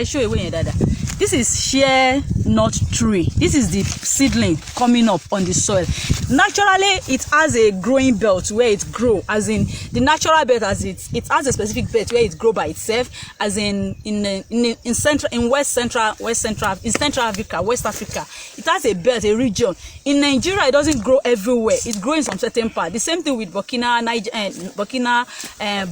show you when dada. This is shea nut tree. This is the seedling coming up on the soil. Naturally, it has a growing belt where it grows, as in the natural belt, as it has a specific belt where it grows by itself, as in Central Africa, West Africa. It has a belt, a region. In Nigeria, it doesn't grow everywhere. It grows in some certain part. The same thing with Burkina,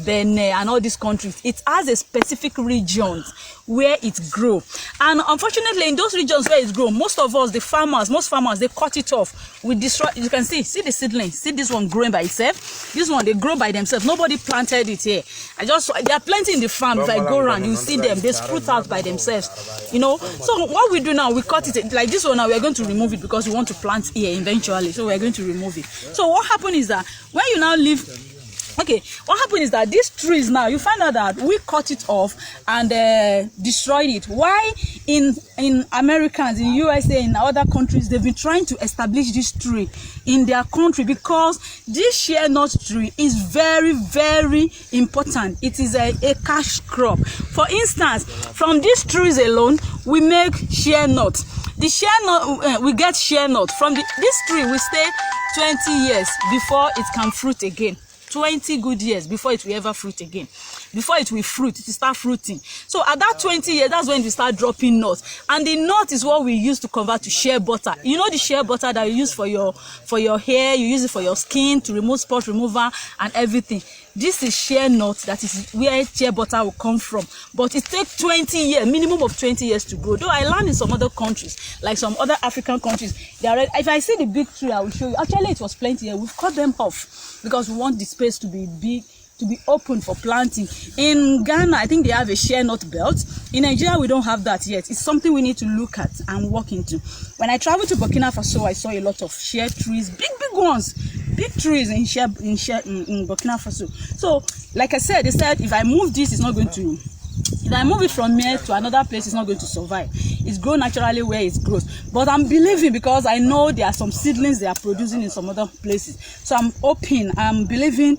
Benin, and all these countries. It has a specific region where it grows. And unfortunately, in those regions where it grows, most farmers, they cut it off. We destroy. You can see the seedling. See this one growing by itself. This one, they grow by themselves. Nobody planted it here. They are planting in the farm. If I go around, you see them. They sprout out by themselves. You know. So what we do now, we cut it. Like this one now, we are going to remove it because we want to plant here eventually. So we are going to remove it. So what happened is that when you now leave. Okay, what happened is that these trees now, you find out that we cut it off and destroyed it. Why in Americans, in USA, in other countries, they've been trying to establish this tree in their country because this shea nut tree is very, very important. It is a cash crop. For instance, from these trees alone, we make shea nut. The shea nut, we get shea nut. From this tree, we stay 20 years before it can fruit again. 20 good years before it will ever fruit again. Before it will fruit, it will start fruiting. So at that 20 years, that's when we start dropping nuts. And the nut is what we use to convert to shea butter. You know the shea butter that you use for your hair, you use it for your skin, to remove spot remover and everything. This is shea nut, that is where shea butter will come from. But it takes 20 years, minimum of 20 years to grow. Though I learned in some other countries, like some other African countries, they are ready. If I see the big tree, I will show you. Actually, it was plenty here. We've cut them off because we want the space to be big, to be open for planting. In Ghana, I think they have a shea nut belt. In Nigeria, we don't have that yet. It's something we need to look at and walk into. When I traveled to Burkina Faso, I saw a lot of shea trees, big ones, big trees in Burkina Faso. So, like I said, they said if I move this, it's not going to. If I move it from here to another place, it's not going to survive. It's grown naturally where it grows. But I'm believing because I know there are some seedlings they are producing in some other places. So I'm hoping, I'm believing.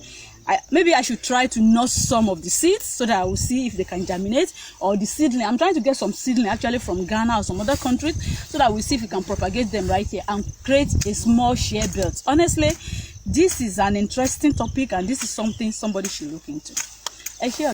Maybe I should try to nurse some of the seeds so that I will see if they can germinate, or the seedling. I'm trying to get some seedling actually from Ghana or some other countries so that we'll see if we can propagate them right here and create a small shea belt. Honestly, this is an interesting topic and this is something somebody should look into.